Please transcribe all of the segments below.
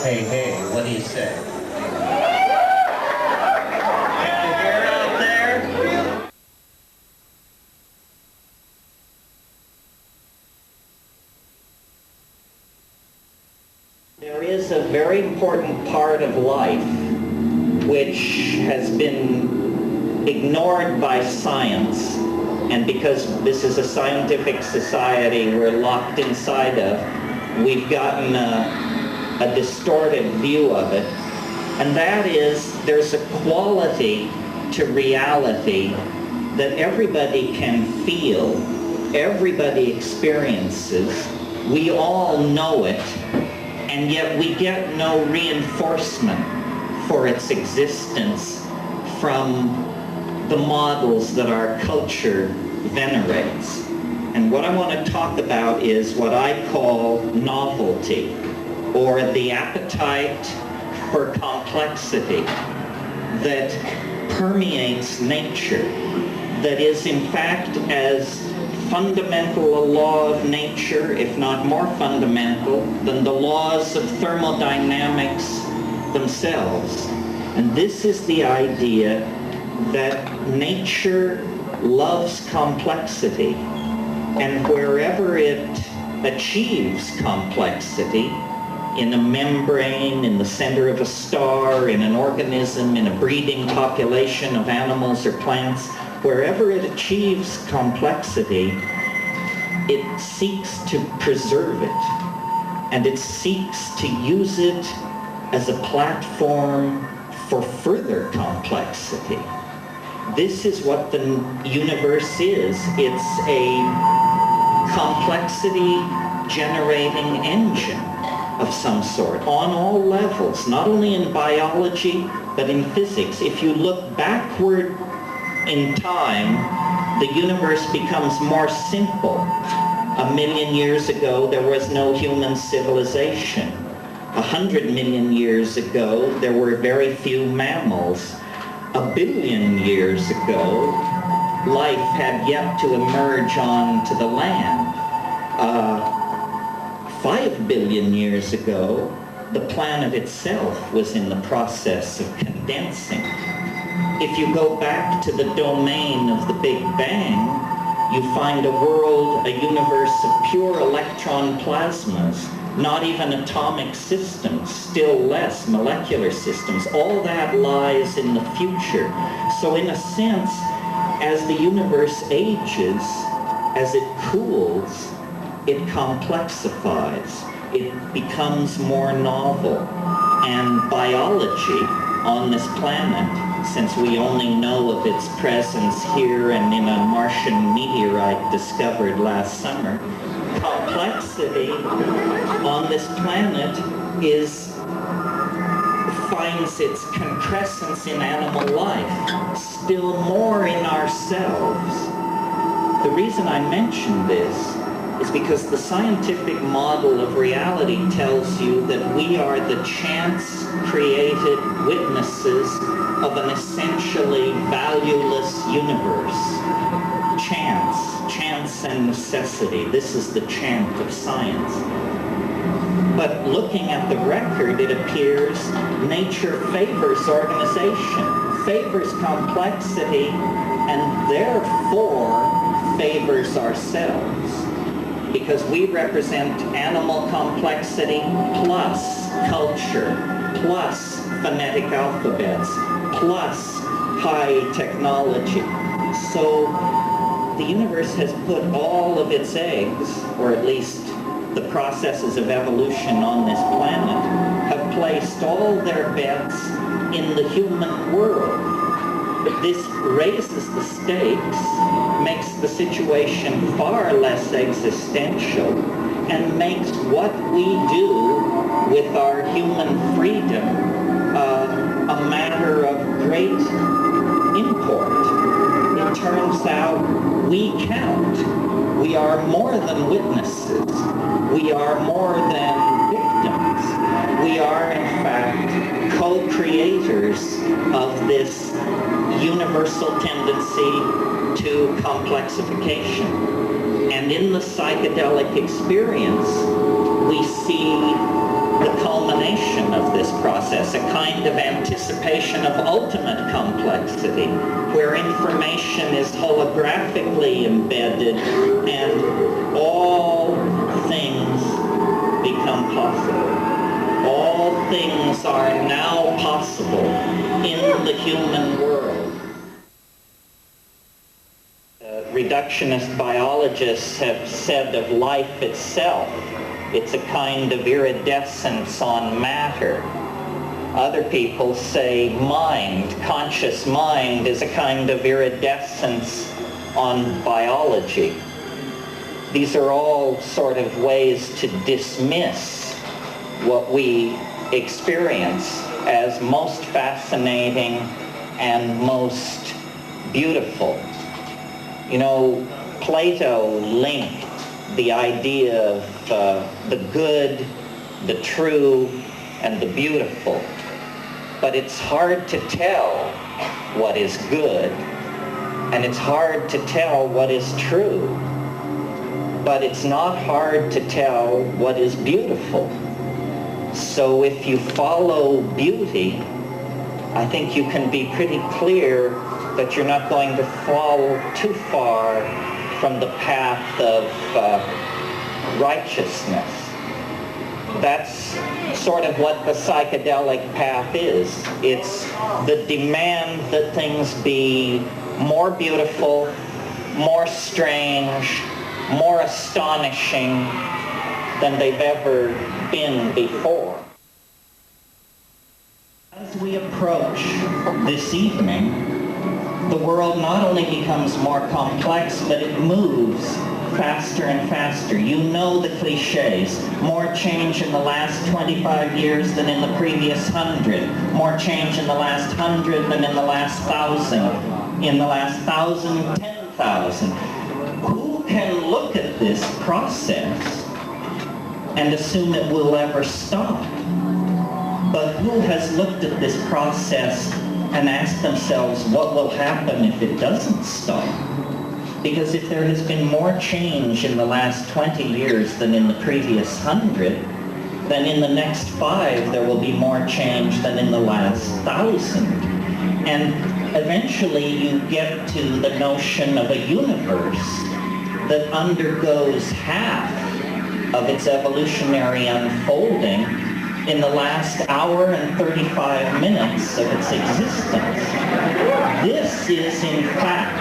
Hey, hey, what do you say? You hear out there? There is a very important part of life which has been ignored by science, and because this is a scientific society we're locked inside of, we've gotten a distorted view of it, and that is there's a quality to reality that everybody can feel, everybody experiences, we all know it, and yet we get no reinforcement for its existence from the models that our culture venerates. And what I want to talk about is what I call novelty, or the appetite for complexity that permeates nature, that is in fact as fundamental a law of nature, if not more fundamental, than the laws of thermodynamics themselves. And this is the idea that nature loves complexity, and wherever it achieves complexity, in a membrane, in the center of a star, in an organism, in a breeding population of animals or plants, wherever it achieves complexity, it seeks to preserve it, and it seeks to use it as a platform for further complexity. This is what the universe is. It's a complexity generating engine of some sort on all levels, not only in biology but in physics. If you look backward in time, the universe becomes more simple. 1 million years ago there was no human civilization. 100 million years ago there were very few mammals. 1 billion years ago life had yet to emerge onto the land. 5 billion years ago, the planet itself was in the process of condensing. If you go back to the domain of the Big Bang, you find a world, a universe of pure electron plasmas, not even atomic systems, still less molecular systems. All that lies in the future. So in a sense, as the universe ages, as it cools, it complexifies, it becomes more novel. And biology on this planet, since we only know of its presence here and in a Martian meteorite discovered last summer, complexity on this planet finds its concrescence in animal life, still more in ourselves. The reason I mention this is because the scientific model of reality tells you that we are the chance-created witnesses of an essentially valueless universe. Chance and necessity. This is the chant of science. But looking at the record, it appears nature favors organization, favors complexity, and therefore favors ourselves. Because we represent animal complexity plus culture, plus phonetic alphabets, plus high technology. So the universe has put all of its eggs, or at least the processes of evolution on this planet, have placed all their bets in the human world. This raises the stakes, makes the situation far less existential, and makes what we do with our human freedom a matter of great import. It turns out we count. We are more than witnesses. We are more than victims. We are, in fact, co-creators of this universal tendency to complexification. And in the psychedelic experience, we see the culmination process, a kind of anticipation of ultimate complexity, where information is holographically embedded and all things become possible. All things are now possible in the human world. Reductionist biologists have said of life itself, it's a kind of iridescence on matter. Other people say mind, conscious mind, is a kind of iridescence on biology. These are all sort of ways to dismiss what we experience as most fascinating and most beautiful. You know, Plato linked the idea of the good, the true, and the beautiful. But it's hard to tell what is good, and it's hard to tell what is true. But it's not hard to tell what is beautiful. So if you follow beauty, I think you can be pretty clear that you're not going to fall too far from the path of righteousness. That's sort of what the psychedelic path is. It's the demand that things be more beautiful, more strange, more astonishing than they've ever been before. As we approach this evening, the world not only becomes more complex, but it moves faster and faster. You know the cliches. More change in the last 25 years than in the previous 100. More change in the last 100 than in the last 1,000. In the last 1,000, 10,000. Who can look at this process and assume it will ever stop? But who has looked at this process and ask themselves what will happen if it doesn't stop? Because if there has been more change in the last 20 years than in the previous 100, then in the next 5 there will be more change than in the last 1,000. And eventually you get to the notion of a universe that undergoes half of its evolutionary unfolding in the last hour and 35 minutes of its existence. This is, in fact,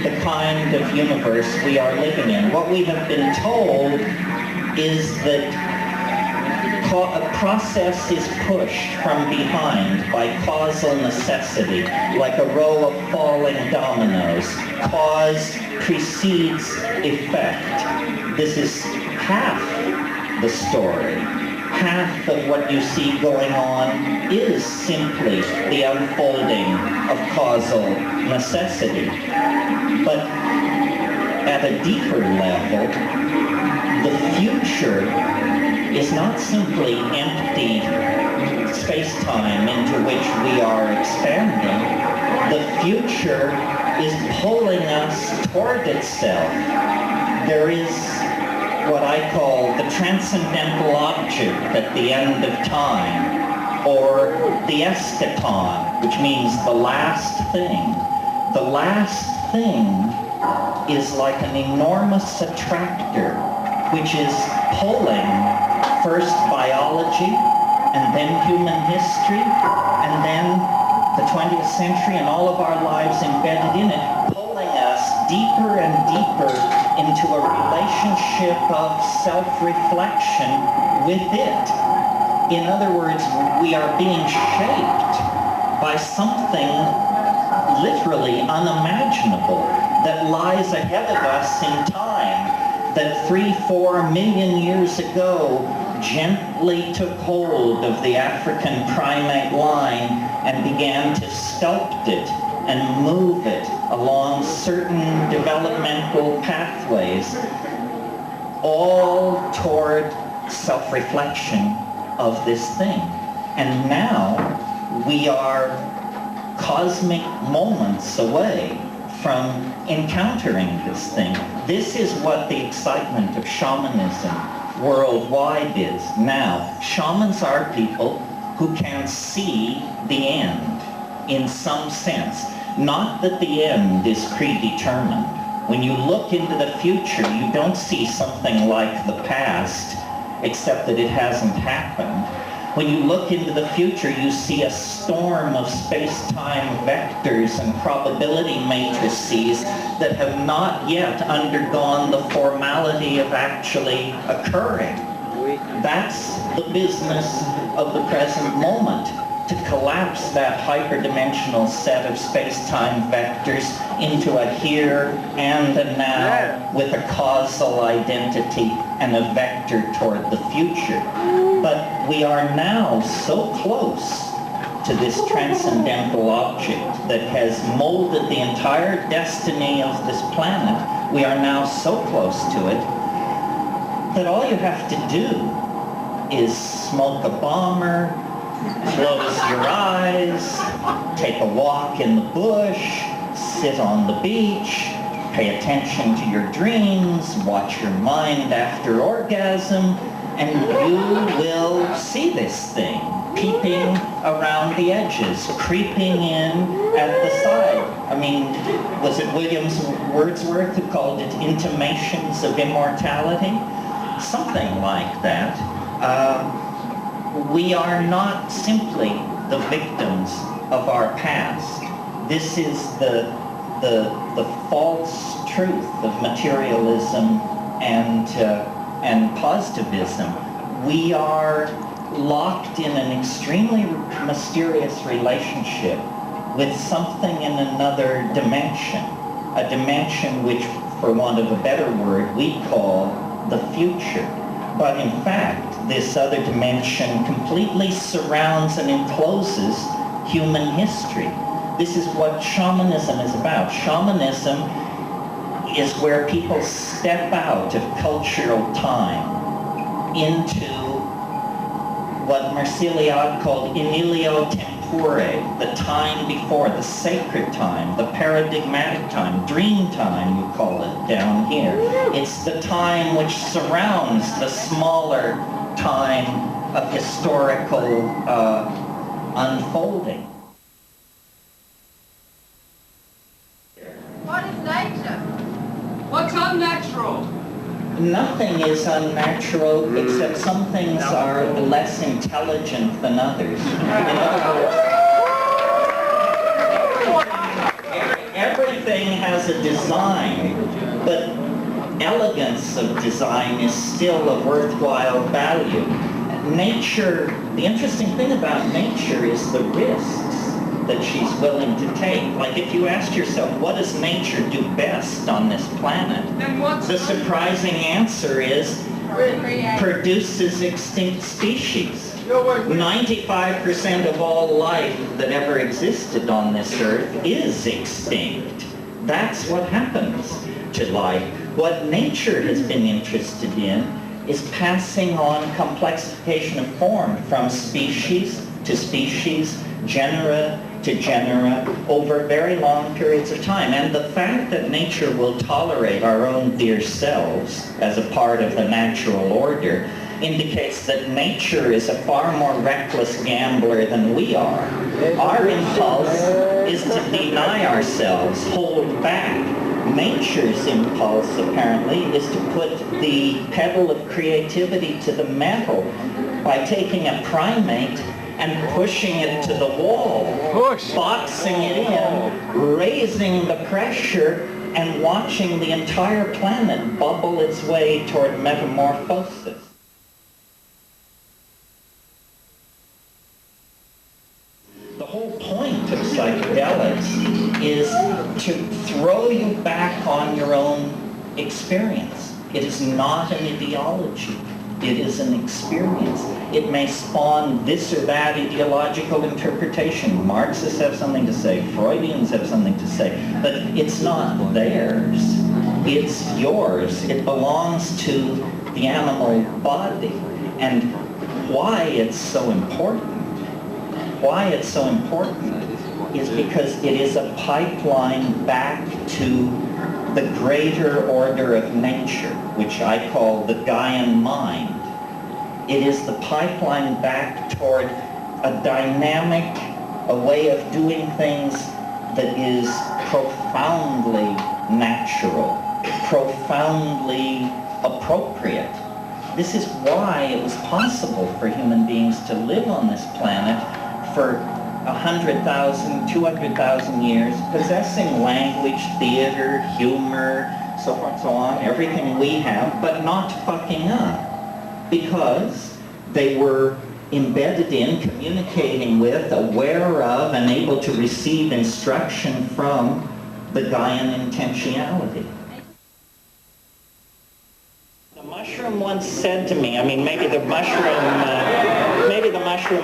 the kind of universe we are living in. What we have been told is that a process is pushed from behind by causal necessity, like a row of falling dominoes. Cause precedes effect. This is half the story. Half of what you see going on is simply the unfolding of causal necessity. But at a deeper level, the future is not simply empty space-time into which we are expanding. The future is pulling us toward itself. There is what I call the transcendental object at the end of time, or the eschaton, which means the last thing. The last thing is like an enormous attractor, which is pulling first biology, and then human history, and then the 20th century and all of our lives embedded in it, pulling us deeper and deeper into a relationship of self-reflection with it. In other words, we are being shaped by something literally unimaginable that lies ahead of us in time, that 3-4 million years ago gently took hold of the African primate line and began to sculpt it and move it along certain developmental pathways, all toward self-reflection of this thing. And now we are cosmic moments away from encountering this thing. This is what the excitement of shamanism worldwide is now. Shamans are people who can see the end in some sense. Not that the end is predetermined. When you look into the future, you don't see something like the past, except that it hasn't happened. When you look into the future, you see a storm of space-time vectors and probability matrices that have not yet undergone the formality of actually occurring. That's the business of the present moment, to collapse that hyperdimensional set of space-time vectors into a here and a now with a causal identity and a vector toward the future. But we are now so close to this transcendental object that has molded the entire destiny of this planet. We are now so close to it that all you have to do is smoke a bomber, close your eyes, take a walk in the bush, sit on the beach, pay attention to your dreams, watch your mind after orgasm, and you will see this thing peeping around the edges, creeping in at the side. I mean, was it Williams Wordsworth who called it intimations of immortality? Something like that. We are not simply the victims of our past. This is the false truth of materialism and positivism. We are locked in an extremely mysterious relationship with something in another dimension, a dimension which, for want of a better word, we call the future. But in fact, this other dimension completely surrounds and encloses human history. This is what shamanism is about. Shamanism is where people step out of cultural time into what Marceliade called in ilio tempore, the time before, the sacred time, the paradigmatic time, dream time, you call it down here. It's the time which surrounds the smaller time of historical unfolding. What is nature? What's unnatural? Nothing is unnatural except some things are less intelligent than others. In other words, everything has a design, but elegance of design is still of worthwhile value. Nature, the interesting thing about nature is the risks that she's willing to take. Like if you asked yourself, what does nature do best on this planet? The surprising answer is produces extinct species. 95% of all life that ever existed on this earth is extinct. That's what happens to life. What nature has been interested in is passing on complexification of form from species to species, genera to genera, over very long periods of time. And the fact that nature will tolerate our own dear selves as a part of the natural order indicates that nature is a far more reckless gambler than we are. Our impulse is to deny ourselves, hold back. Nature's impulse, apparently, is to put the pedal of creativity to the metal by taking a primate and pushing it to the wall, boxing it in, raising the pressure, and watching the entire planet bubble its way toward metamorphosis. The whole point of psychedelics is to throw you back on your own experience. It is not an ideology. It is an experience. It may spawn this or that ideological interpretation. Marxists have something to say, Freudians have something to say, but it's not theirs. It's yours. It belongs to the animal body. And why it's so important, is because it is a pipeline back to the greater order of nature, which I call the Gaian mind. It is the pipeline back toward a dynamic, a way of doing things that is profoundly natural, profoundly appropriate. This is why it was possible for human beings to live on this planet for 100,000, 200,000 years, possessing language, theater, humor, so forth and so on, everything we have, but not fucking up. Because they were embedded in, communicating with, aware of, and able to receive instruction from the Gaian intentionality. The mushroom once said to me, I mean, maybe the mushroom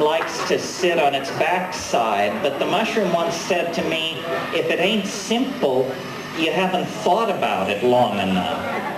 likes to sit on its backside, but the mushroom once said to me, if it ain't simple, you haven't thought about it long enough.